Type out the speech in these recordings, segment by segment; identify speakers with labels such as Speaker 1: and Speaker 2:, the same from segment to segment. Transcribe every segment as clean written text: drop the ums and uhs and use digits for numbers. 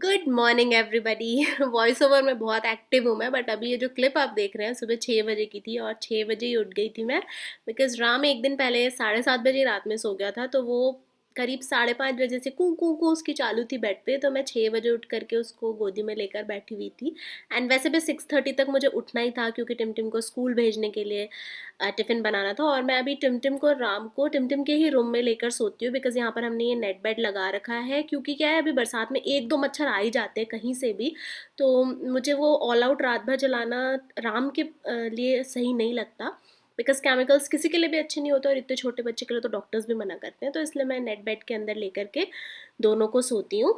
Speaker 1: Good morning everybody. Voice over में बहुत active हूँ मैं, बट अभी ये जो क्लिप आप देख रहे हैं सुबह 6 बजे की थी और 6 बजे ही उठ गई थी मैं। बिकॉज राम एक दिन पहले 7:30 बजे रात में सो गया था, तो वो करीब 5:30 बजे से कू कू कू उसकी चालू थी बेड पे, तो मैं 6 बजे उठ करके उसको गोदी में लेकर बैठी हुई थी। एंड वैसे भी 6:30 तक मुझे उठना ही था, क्योंकि टिमटिम को स्कूल भेजने के लिए टिफ़िन बनाना था। और मैं अभी टिमटिम को राम को टिमटिम के ही रूम में लेकर सोती हूँ, बिकॉज़ यहाँ पर हमने ये नेट बेड लगा रखा है। क्योंकि क्या है, अभी बरसात में 1-2 मच्छर आ ही जाते हैं कहीं से भी, तो मुझे वो ऑल आउट रात भर जलाना राम के लिए सही नहीं लगता। बिकॉज़ केमिकल्स किसी के लिए भी अच्छे नहीं होते, और इतने छोटे बच्चे के लिए तो डॉक्टर्स भी मना करते हैं। तो इसलिए मैं नेट बेड के अंदर लेकर के दोनों को सोती हूँ।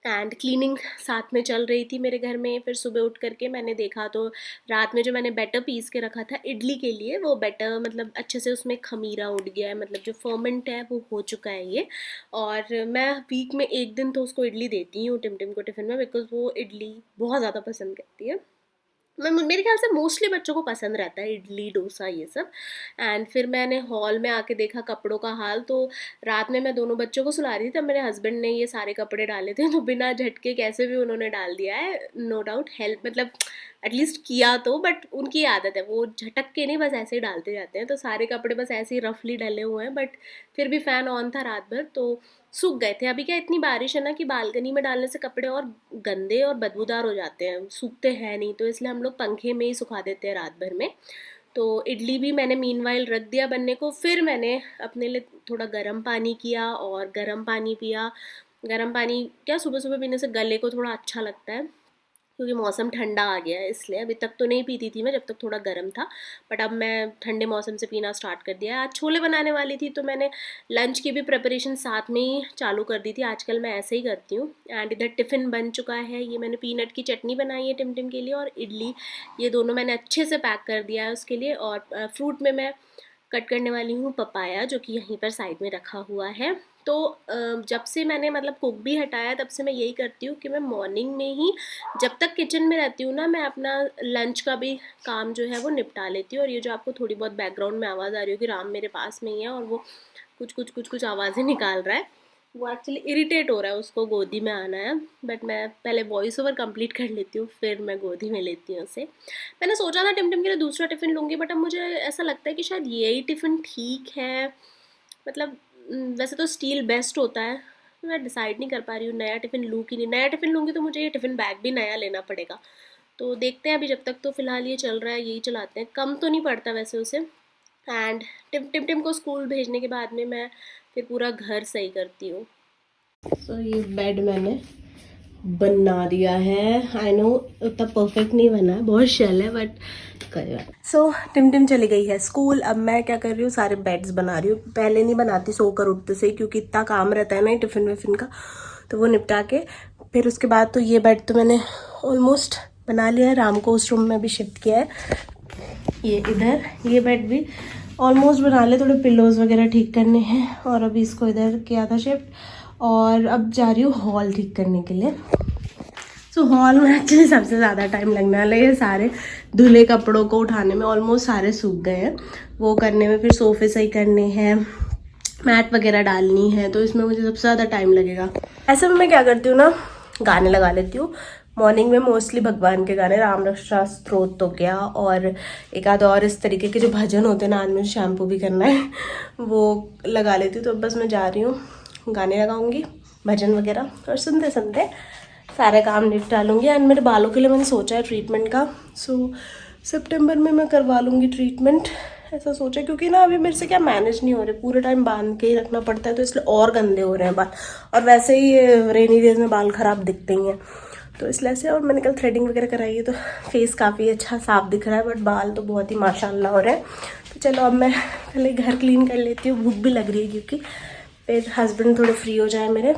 Speaker 1: एंड क्लीनिंग साथ में चल रही थी मेरे घर में। फिर सुबह उठ करके मैंने देखा, तो रात में जो मैंने बैटर पीस के रखा था इडली के लिए, वो बैटर मतलब अच्छे से उसमें खमीरा उड़ गया है, मतलब जो फर्मेंट है वो हो चुका है ये। और मैं वीक में एक दिन तो उसको इडली देती हूँ टिमटिम को टिफ़िन में, बिकॉज वो इडली बहुत ज़्यादा पसंद करती है। मैं मेरे ख्याल से मोस्टली बच्चों को पसंद रहता है इडली डोसा ये सब। एंड फिर मैंने हॉल में आके देखा कपड़ों का हाल, तो रात में मैं दोनों बच्चों को सुला रही थी, तब मेरे हस्बैंड ने ये सारे कपड़े डाले थे, तो बिना झटके कैसे भी उन्होंने डाल दिया है। नो डाउट हेल्प मतलब एटलीस्ट किया तो, बट उनकी आदत है, वो झटक के नहीं बस ऐसे ही डालते जाते हैं। तो सारे कपड़े बस ऐसे ही रफली डले हुए हैं, बट फिर भी फ़ैन ऑन था रात भर तो सूख गए थे। अभी क्या इतनी बारिश है ना कि बालकनी में डालने से कपड़े और गंदे और बदबूदार हो जाते हैं, सूखते हैं नहीं, तो इसलिए हम लोग पंखे में ही सुखा देते हैं रात भर में। तो इडली भी मैंने मीनवाइल रख दिया बनने को। फिर मैंने अपने लिए थोड़ा गर्म पानी किया और गर्म पानी पिया। गर्म पानी क्या सुबह सुबह पीने से गले को थोड़ा अच्छा लगता है, क्योंकि मौसम ठंडा आ गया है इसलिए। अभी तक तो नहीं पीती थी मैं जब तक थोड़ा गर्म था, बट अब मैं ठंडे मौसम से पीना स्टार्ट कर दिया है। आज छोले बनाने वाली थी, तो मैंने लंच की भी प्रिपरेशन साथ में ही चालू कर दी थी। आजकल मैं ऐसे ही करती हूँ। एंड इधर टिफ़िन बन चुका है। ये मैंने पीनट की चटनी बनाई है टिमटिम के लिए, और इडली, ये दोनों मैंने अच्छे से पैक कर दिया है उसके लिए। और फ्रूट में मैं कट करने वाली हूँ पपाया, जो कि यहीं पर साइड में रखा हुआ है। तो जब से मैंने मतलब कुक भी हटाया, तब से मैं यही करती हूँ कि मैं मॉर्निंग में ही जब तक किचन में रहती हूँ ना, मैं अपना लंच का भी काम जो है वो निपटा लेती हूँ। और ये जो आपको थोड़ी बहुत बैकग्राउंड में आवाज़ आ रही हो कि राम मेरे पास में ही है और वो कुछ कुछ कुछ कुछ आवाज़ें निकाल रहा है, वो एक्चुअली इरिटेट हो रहा है, उसको गोदी में आना है। बट मैं पहले वॉइस ओवर कंप्लीट कर लेती हूँ, फिर मैं गोदी में लेती हूँ उसे। मैंने सोचा था टिमटिम के लिए दूसरा टिफ़िन लूँगी, बट अब मुझे ऐसा लगता है कि शायद यही टिफ़िन ठीक है। मतलब वैसे तो स्टील बेस्ट होता है। मैं डिसाइड नहीं कर पा रही हूँ नया टिफ़िन लूँ कि नहीं। नया टिफ़िन लूँगी तो मुझे ये टिफ़िन बैग भी नया लेना पड़ेगा। तो देखते हैं, अभी जब तक तो फ़िलहाल ये चल रहा है यही चलाते हैं, कम तो नहीं पड़ता वैसे उसे। एंड टिम को स्कूल भेजने के बाद में मैं फिर पूरा घर सही करती हूँ। सो ये बेड मैंने बना दिया है। आई नो उतना परफेक्ट नहीं बना है, बहुत शेल है, बट करेगा। सो टिम चली गई है स्कूल। अब मैं क्या कर रही हूँ, सारे बेड्स बना रही हूँ। पहले नहीं बनाती सोकर उठते से, क्योंकि इतना काम रहता है ना टिफ़िन विफ़िन का, तो वो निपटा के फिर उसके बाद तो ये बेड तो मैंने ऑलमोस्ट बना लिया है। राम को उस रूम में भी शिफ्ट किया है। ये इधर ये बेड भी ऑलमोस्ट बना ले, थोड़े पिलोज़ वगैरह ठीक करने हैं, और अभी इसको इधर किया था शिफ्ट। और अब जा रही हूँ हॉल ठीक करने के लिए। सो हॉल में एक्चुअली सबसे ज़्यादा टाइम लगने वाला है। ये सारे धुले कपड़ों को उठाने में, ऑलमोस्ट सारे सूख गए हैं, वो करने में, फिर सोफ़े सही करने हैं, मैट वगैरह डालनी है, तो इसमें मुझे सबसे ज़्यादा टाइम लगेगा। ऐसे में मैं क्या करती हूँ ना, गाने लगा लेती हूँ मॉर्निंग में, मोस्टली भगवान के गाने, राम रक्षा स्तोत्र हो गया, और एक आध और इस तरीके के जो भजन होते हैं ना, आज मुझे शैम्पू भी करना है, वो लगा लेती हूँ। तो बस मैं जा रही हूँ, गाने लगाऊंगी, भजन वगैरह, और सुनते सुनते सारे काम निपटा लूँगी। एंड मेरे बालों के लिए मैंने सोचा है ट्रीटमेंट का। सो सितंबर में मैं करवा लूँगी ट्रीटमेंट, ऐसा सोचा। क्योंकि ना अभी मेरे से क्या मैनेज नहीं हो रहे, पूरे टाइम बांध के ही रखना पड़ता है, तो इसलिए और गंदे हो रहे हैं बाल। और वैसे ही रेनी डेज में बाल ख़राब दिखते ही हैं, तो इसलिए से। और मैंने कल थ्रेडिंग वगैरह कराई है, तो फेस काफ़ी अच्छा साफ दिख रहा है, बट बाल तो बहुत ही माशाल्लाह हो रहे हैं। तो चलो अब मैं पहले घर क्लीन कर लेती हूँ, भूख भी लग रही है, क्योंकि फिर हस्बैंड थोड़े फ्री हो जाए मेरे।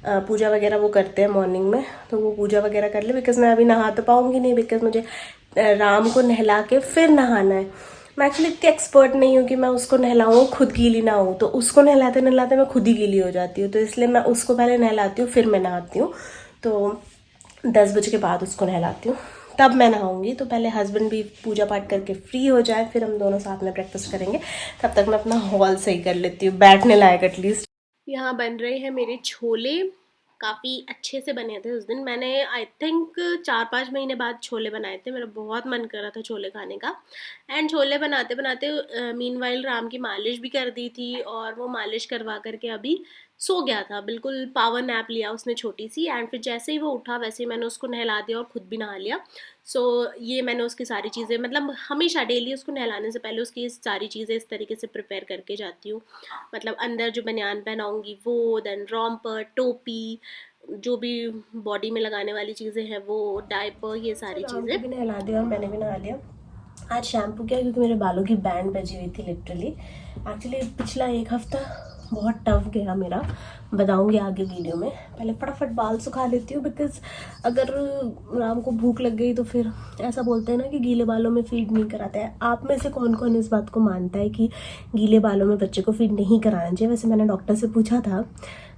Speaker 1: पूजा वगैरह वो करते हैं मॉर्निंग में, तो वो पूजा वगैरह कर ले, बिकॉज मैं अभी नहा तो पाऊँगी नहीं, बिकॉज मुझे राम को नहला के फिर नहाना है। मैं एक्चुअली इतनी एक्सपर्ट नहीं हूँ कि मैं उसको नहलाऊँ खुद गीली ना हूँ, तो उसको नहलाते नहलाते मैं खुद ही गीली हो जाती हूँ, तो इसलिए मैं उसको पहले नहलाती हूँ, फिर मैं नहाती हूँ। तो 10 बजे के बाद उसको नहलाती हूँ, तब मैं नहाऊंगी। तो पहले हस्बैंड भी पूजा पाठ करके फ्री हो जाए, फिर हम दोनों साथ में ब्रेकफास्ट करेंगे। तब तक मैं अपना हॉल सही कर लेती हूँ, बैठने लायक एटलीस्ट। यहाँ बन रहे हैं मेरे छोले, काफ़ी अच्छे से बने थे उस दिन। मैंने आई थिंक 4-5 महीने बाद छोले बनाए थे, मेरा बहुत मन कर रहा था छोले खाने का। एंड छोले बनाते बनाते मीनवाइल राम की मालिश भी कर दी थी, और वो मालिश करवा करके अभी सो गया था, बिल्कुल पावर नैप लिया उसने छोटी सी। एंड फिर जैसे ही वो उठा वैसे ही मैंने उसको नहला दिया और खुद भी नहा लिया। ये मैंने उसकी सारी चीज़ें, मतलब हमेशा डेली उसको नहलाने से पहले उसकी सारी चीज़ें इस तरीके से प्रिपेयर करके जाती हूँ। मतलब अंदर जो बनियान पहनाऊँगी वो, देन रॉम्पर, टोपी, जो भी बॉडी में लगाने वाली चीज़ें हैं वो, डायपर, ये सारी चीज़ें। भी नहला दिया और मैंने भी नहा लिया। आज शैम्पू किया क्योंकि मेरे बालों की बैंड बजी हुई थी लिटरली। एक्चुअली पिछला एक हफ्ता बहुत टफ गया मेरा, बताऊंगी आगे वीडियो में। पहले फटाफट बाल सुखा लेती हूँ, बिकॉज अगर राम को भूख लग गई तो फिर ऐसा बोलते हैं ना कि गीले बालों में फीड नहीं कराते हैं। आप में से कौन कौन इस बात को मानता है कि गीले बालों में बच्चे को फीड नहीं कराना चाहिए? वैसे मैंने डॉक्टर से पूछा था,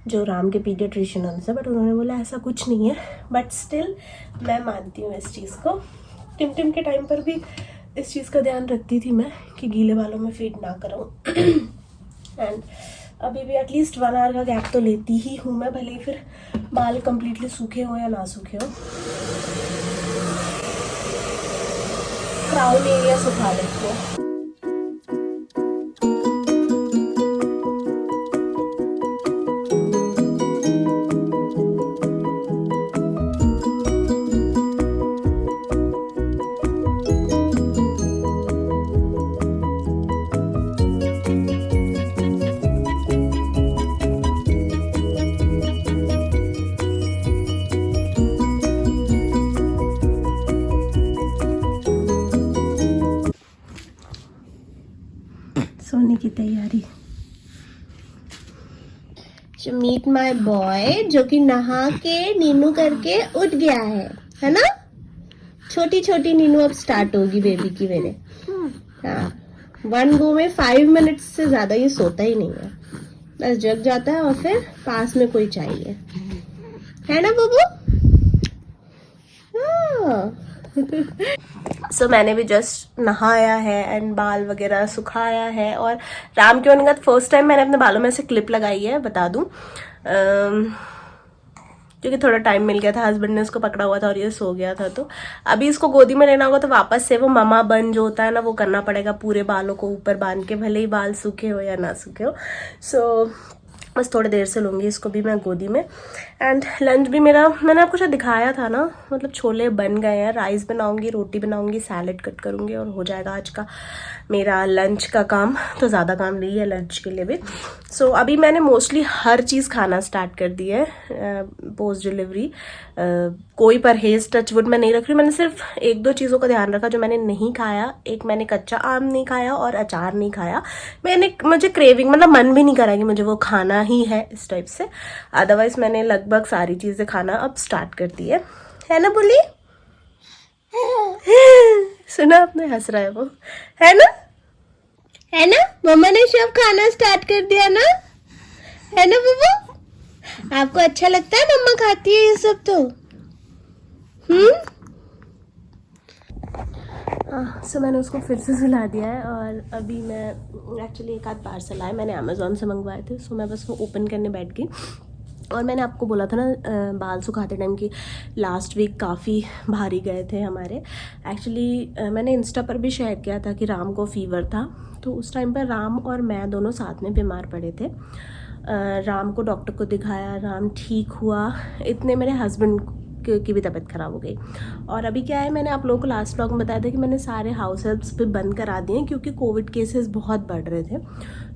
Speaker 1: जो राम के पीडियाट्रिशियन उनसे, बट उन्होंने बोला ऐसा कुछ नहीं है। बट स्टिल मैं मानती हूँ इस चीज़ को। टिम के टाइम पर भी इस चीज़ का ध्यान रखती थी मैं कि गीले बालों में फीड ना कराऊँ। एंड अभी भी एटलीस्ट 1 आवर का गैप तो लेती ही हूँ मैं, भले ही फिर बाल कम्प्लीटली सूखे हो या ना सूखे हो। क्राउन एरिया सुखा लेती हूँ। सोने की तैयारी। मीट माय बॉय, जो कि नहा के नीनू करके उठ गया है ना? छोटी छोटी नीनू अब स्टार्ट होगी बेबी की मेरे। हाँ, 1 गो में 5 मिनट्स से ज्यादा ये सोता ही नहीं है, बस जग जाता है और फिर पास में कोई चाहिए, है ना बुबू? सो मैंने भी जस्ट नहाया है एंड बाल वगैरह सुखाया है। और राम के होने का फर्स्ट टाइम मैंने अपने बालों में से क्लिप लगाई है, बता दूं, क्योंकि थोड़ा टाइम मिल गया था, हस्बैंड ने उसको पकड़ा हुआ था और ये सो गया था। तो अभी इसको गोदी में लेना होगा तो वापस से वो ममा बन जो होता है ना, वो करना पड़ेगा, पूरे बालों को ऊपर बांध के, भले ही बाल सूखे हो या ना सूखे हो। सो बस थोड़ी देर से लूँगी इसको भी मैं गोदी में। एंड लंच भी मेरा, मैंने आपको शायद दिखाया था ना, मतलब छोले बन गए हैं, राइस बनाऊंगी, रोटी बनाऊंगी, सैलेड कट करूंगी और हो जाएगा आज का मेरा लंच का काम। तो ज़्यादा काम नहीं है लंच के लिए भी। सो अभी मैंने मोस्टली हर चीज़ खाना स्टार्ट कर दी है पोस्ट डिलीवरी। कोई परहेज टचवुड मैं नहीं रख रही। मैंने सिर्फ 1-2 चीज़ों का ध्यान रखा जो मैंने नहीं खाया। एक, मैंने कच्चा आम नहीं खाया और अचार नहीं खाया। मुझे क्रेविंग, मतलब मन भी नहीं करा कि मुझे वो खाना ही है इस टाइप से। अदरवाइज मैंने लगभग सारी चीज़ें खाना अब स्टार्ट कर दी है ना बुली? सुना आपने? हंस रहा है वो, है ना? है ना? मम्मा ने सब खाना स्टार्ट कर दिया ना, है ना बुबू? आपको अच्छा लगता है मम्मा खाती है ये सब तो? सो मैंने उसको फिर से सुला दिया है। और अभी मैं एक्चुअली एक आध पार्सल आए, मैंने अमेज़ोन से मंगवाए थे। सो मैं बस वो ओपन करने बैठ गई। और मैंने आपको बोला था ना बाल सुखाते टाइम की लास्ट वीक काफ़ी भारी गए थे हमारे। एक्चुअली मैंने इंस्टा पर भी शेयर किया था कि राम को फीवर था। तो उस टाइम पर राम और मैं दोनों साथ में बीमार पड़े थे। राम को डॉक्टर को दिखाया, राम ठीक हुआ, इतने मेरे हस्बैंड की भी तबीयत ख़राब हो गई। और अभी क्या है, मैंने आप लोगों को लास्ट ब्लॉग में बताया था कि मैंने सारे हाउस हेल्प्स भी बंद करा दिए क्योंकि कोविड केसेस बहुत बढ़ रहे थे।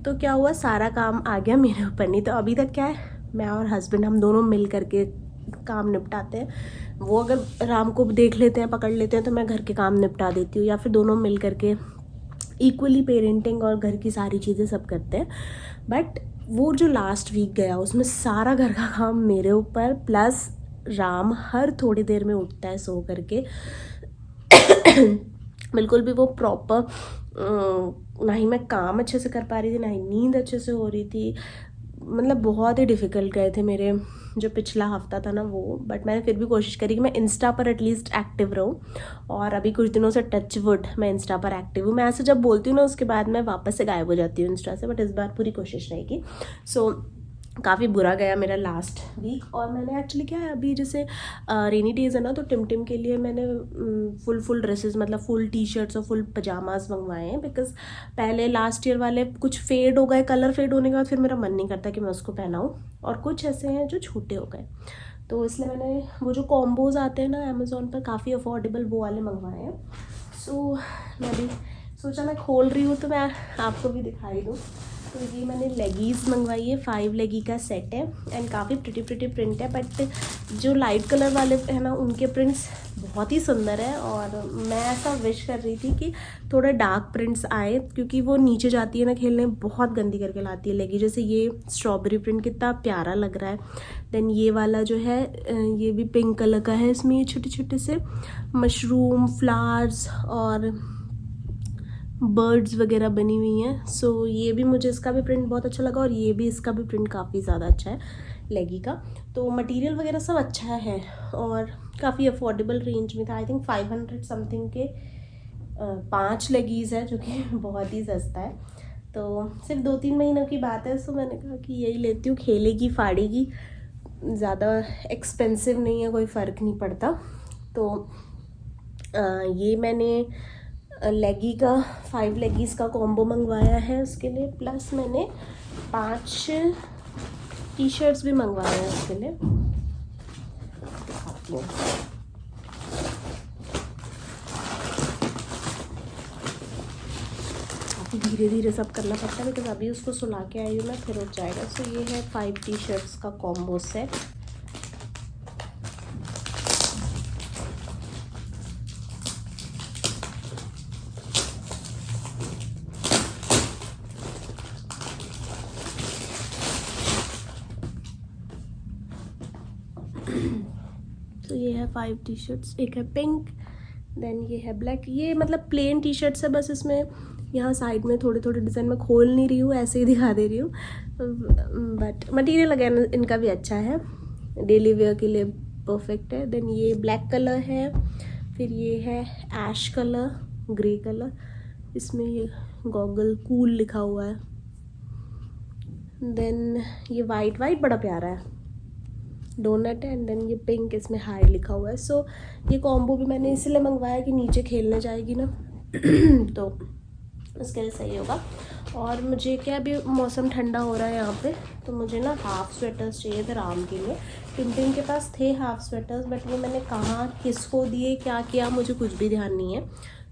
Speaker 1: तो क्या हुआ, सारा काम आ गया मेरे ऊपर। नहीं तो अभी तक क्या है, मैं और हस्बैंड हम दोनों मिल करके काम निपटाते हैं। वो अगर राम को देख लेते हैं, पकड़ लेते हैं, तो मैं घर के काम निपटा देती हूँ, या फिर दोनों मिल करके इक्वली पेरेंटिंग और घर की सारी चीज़ें सब करते हैं। बट वो जो लास्ट वीक गया उसमें सारा घर का काम मेरे ऊपर, प्लस राम हर थोड़ी देर में उठता है सो करके। बिल्कुल भी वो प्रॉपर ना ही मैं काम अच्छे से कर पा रही थी, ना ही नींद अच्छे से हो रही थी। मतलब बहुत ही डिफ़िकल्ट गए थे मेरे जो पिछला हफ्ता था ना वो। बट मैंने फिर भी कोशिश करी कि मैं इंस्टा पर एटलीस्ट एक्टिव रहूँ। और अभी कुछ दिनों से टच वुड मैं इंस्टा पर एक्टिव हूँ। मैं ऐसे जब बोलती हूँ ना उसके बाद मैं वापस से गायब हो जाती हूँ इंस्टा से, बट इस बार पूरी कोशिश रहेगी। सो काफ़ी बुरा गया मेरा लास्ट वीक। और मैंने एक्चुअली क्या है, अभी जैसे रेनी डेज़ है ना, तो टिम के लिए मैंने फुल ड्रेसेस, मतलब फुल टी शर्ट्स और फुल पजामाज मंगवाए हैं। बिकॉज पहले लास्ट ईयर वाले कुछ फेड हो गए, कलर फेड होने के बाद फिर मेरा मन नहीं करता कि मैं उसको पहनाऊँ, और कुछ ऐसे हैं जो छोटे हो गए। तो इसलिए मैंने वो जो कॉम्बोज आते हैं ना अमेज़ोन पर, काफ़ी अफोर्डेबल, वो वाले मंगवाए हैं। सो मैं भी सोचा मैं खोल रही हूँ तो मैं आपको भी दिखाई दूँ। तो ये मैंने लेगीज़ मंगवाई है, 5 लेगी का सेट है, एंड काफ़ी प्रिटी प्रिंट है। बट जो लाइट कलर वाले हैं ना, उनके प्रिंट्स बहुत ही सुंदर है, और मैं ऐसा विश कर रही थी कि थोड़ा डार्क प्रिंट्स आए, क्योंकि वो नीचे जाती है ना खेलने, बहुत गंदी करके लाती है लेगी। जैसे ये स्ट्रॉबेरी प्रिंट कितना प्यारा लग रहा है। देन ये वाला जो है, ये भी पिंक कलर का है, इसमें ये छोटे छोटे से मशरूम, फ्लावर्स और बर्ड्स वगैरह बनी हुई हैं। सो ये भी मुझे, इसका भी प्रिंट बहुत अच्छा लगा, और ये भी, इसका भी प्रिंट काफ़ी ज़्यादा अच्छा है लेगी का। तो मटेरियल वगैरह सब अच्छा है, और काफ़ी अफोर्डेबल रेंज में था। आई थिंक 500 समथिंग के 5 लेगीज़ है, जो कि बहुत ही सस्ता है। तो सिर्फ 2-3 महीनों की बात है, सो मैंने कहा कि यही लेती हूँ, खेलेगी फाड़ेगी, ज़्यादा एक्सपेंसिव नहीं है, कोई फ़र्क नहीं पड़ता। तो ये मैंने लेगी का 5 लेगीज़ का कॉम्बो मंगवाया है उसके लिए, प्लस मैंने 5 टी शर्ट्स भी मंगवाए हैं उसके लिए। दिखाती हूँ। काफ़ी धीरे धीरे सब करना पड़ता है, बिकॉज अभी उसको सुला के आई हूँ मैं, फिर हो जाएगा। सो ये है 5 टी शर्ट्स का कॉम्बो सेट। तो ये है 5 टी शर्ट्स, एक है पिंक, देन ये है ब्लैक। ये मतलब प्लेन टी शर्ट्स है, बस इसमें यहाँ साइड में थोड़े थोड़े डिज़ाइन मैं खोल नहीं रही हूँ, ऐसे ही दिखा दे रही हूँ। बट मटेरियल अगेन इनका भी अच्छा है, डेली वेयर के लिए परफेक्ट है। देन ये ब्लैक कलर है, फिर ये है ऐश कलर, ग्रे कलर, इसमें ये गॉगल कूल लिखा हुआ है। देन ये वाइट बड़ा प्यारा है, डोनट है, एंड देन ये पिंक, इसमें हाई लिखा हुआ है। सो ये कॉम्बो भी मैंने इसलिए मंगवाया कि नीचे खेलने जाएगी ना तो उसके लिए सही होगा। और मुझे क्या, अभी मौसम ठंडा हो रहा है यहाँ पे, तो मुझे ना हाफ़ स्वेटर्स चाहिए थे राम के लिए। टिम के पास थे हाफ़ स्वेटर्स, बट वो मैंने कहाँ किसको दिए, क्या किया, मुझे कुछ भी ध्यान नहीं है।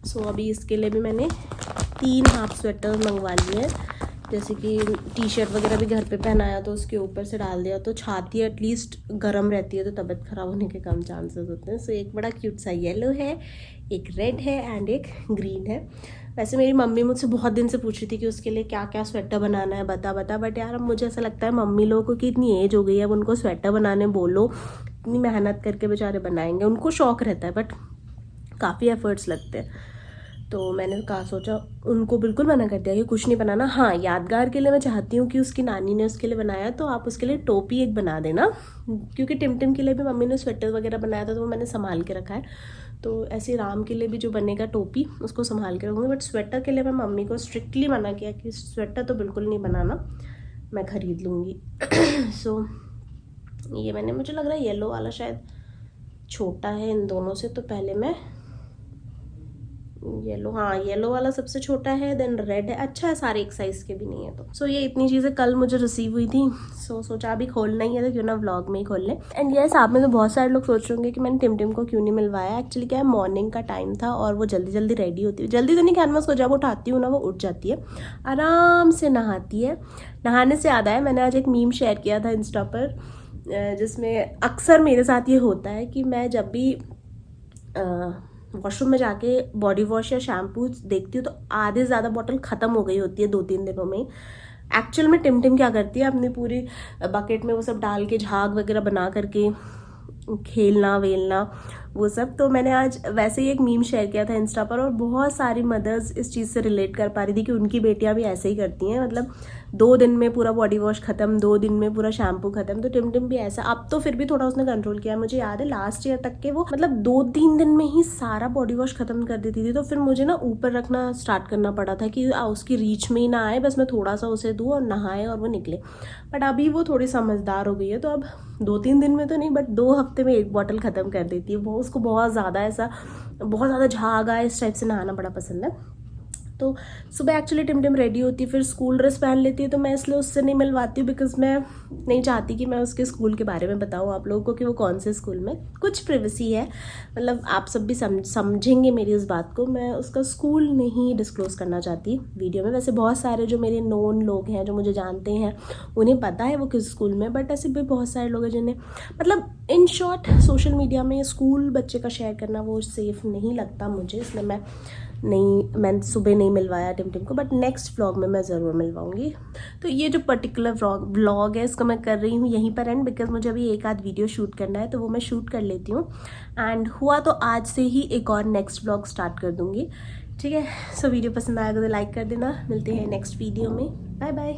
Speaker 1: सो अभी इसके लिए भी मैंने 3 हाफ़ स्वेटर मंगवा लिए हैं। जैसे कि टी शर्ट वगैरह भी घर पे पहनाया तो उसके ऊपर से डाल दिया, तो छाती एटलीस्ट गर्म रहती है, तो तबीयत ख़राब होने के कम चांसेस होते हैं। सो एक बड़ा क्यूट सा येलो है, एक रेड है, एंड एक ग्रीन है। वैसे मेरी मम्मी मुझसे बहुत दिन से पूछ रही थी कि उसके लिए क्या क्या स्वेटर बनाना है, बता। बट यार अब मुझे ऐसा लगता है मम्मी लोगों की इतनी एज हो गई है, अब उनको स्वेटर बनाने बोलो, इतनी मेहनत करके बेचारे बनाएंगे, उनको शौक़ रहता है बट काफ़ी एफर्ट्स लगते हैं। तो मैंने कहा, सोचा उनको बिल्कुल मना कर दिया कि कुछ नहीं बनाना। हाँ, यादगार के लिए मैं चाहती हूँ कि उसकी नानी ने उसके लिए बनाया, तो आप उसके लिए टोपी एक बना देना, क्योंकि टिम के लिए भी मम्मी ने स्वेटर वगैरह बनाया था, तो वो मैंने संभाल के रखा है। तो ऐसे राम के लिए भी जो बनेगा टोपी, उसको संभाल के रखूँगी। बट स्वेटर के लिए मैं मम्मी को स्ट्रिक्टली मना किया कि स्वेटर तो बिल्कुल नहीं बनाना, मैं ख़रीद लूँगी। सो ये मैंने, मुझे लग रहा है येलो वाला शायद छोटा है इन दोनों से, तो पहले मैं येलो, हाँ येलो वाला सबसे छोटा है, देन रेड है, अच्छा है, सारे एक साइज़ के भी नहीं है। तो सो ये इतनी चीज़ें कल मुझे रिसीव हुई थी। सो सोचा अभी खोलना ही है तो क्यों ना व्लॉग में ही खोल लें। एंड यस, आप में तो बहुत सारे लोग सोच रहे होंगे कि मैंने टिम को क्यों नहीं मिलवाया। एक्चुअली क्या है, मॉर्निंग का टाइम था और वो जल्दी जल्दी रेडी होती है, जल्दी तो नहीं, कहना उसको जब उठाती हूँ ना वो उठ जाती है, आराम से नहाती है। नहाने से याद आया, मैंने आज एक मीम शेयर किया था इंस्टा पर, जिसमें अक्सर मेरे साथ ये होता है कि मैं जब भी वॉशरूम में जाके बॉडी वॉश या शैम्पू देखती हूँ तो आधे से ज़्यादा बॉटल ख़त्म हो गई होती है 2-3 दिनों में। एक्चुअल में टिम क्या करती है, अपनी पूरी बकेट में वो सब डाल के झाग वगैरह बना करके खेलना वेलना, वो सब। तो मैंने आज वैसे ही एक मीम शेयर किया था इंस्टा पर, और बहुत सारी मदर्स इस चीज़ से रिलेट कर पा रही थी कि उनकी बेटियां भी ऐसे ही करती हैं, मतलब 2 दिन में पूरा बॉडी वॉश खत्म, 2 दिन में पूरा शैम्पू खत्म। तो टिमटिम भी ऐसा, अब तो फिर भी थोड़ा उसने कंट्रोल किया। मुझे याद है लास्ट ईयर तक के वो मतलब 2-3 दिन में ही सारा बॉडी वॉश खत्म कर देती थी। तो फिर मुझे ना ऊपर रखना स्टार्ट करना पड़ा था कि उसकी रीच में ही ना आए, बस मैं थोड़ा सा उसे दूँ और नहाए और वो निकले। बट अभी वो थोड़ी समझदार हो गई है, तो अब 2-3 दिन में तो नहीं, बट 2 हफ्ते में 1 बॉटल ख़त्म कर देती है। वो उसको बहुत ज़्यादा ऐसा, बहुत ज़्यादा झाग आए इस टाइप से नहाना बड़ा पसंद है। तो सुबह एक्चुअली टिमटिम रेडी होती है, फिर स्कूल ड्रेस पहन लेती है, तो मैं इसलिए उससे नहीं मिलवाती हूँ, बिकॉज मैं नहीं चाहती कि मैं उसके स्कूल के बारे में बताऊँ आप लोगों को कि वो कौन से स्कूल में। कुछ प्रिवेसी है, मतलब आप सब भी समझेंगे मेरी इस बात को। मैं उसका स्कूल नहीं डिस्क्लोज़ करना चाहती वीडियो में। वैसे बहुत सारे जो मेरे नोन लोग हैं, जो मुझे जानते हैं, उन्हें पता है वो किस स्कूल में, बट ऐसे भी बहुत सारे लोग हैं जिन्हें, मतलब इन शॉर्ट सोशल मीडिया में स्कूल बच्चे का शेयर करना वो सेफ़ नहीं लगता मुझे, इसलिए मैं सुबह नहीं मिलवाया टिमटिम को। बट नेक्स्ट व्लॉग में मैं ज़रूर मिलवाऊंगी। तो ये जो पर्टिकुलर व्लॉग है इसको मैं कर रही हूँ यहीं पर एंड, बिकॉज मुझे अभी एक आध वीडियो शूट करना है, तो वो मैं शूट कर लेती हूँ। एंड हुआ तो आज से ही एक और नेक्स्ट व्लॉग स्टार्ट कर दूँगी, ठीक है। सो वीडियो पसंद आएगा तो लाइक कर देना। मिलते हैं नेक्स्ट वीडियो में, बाय बाय।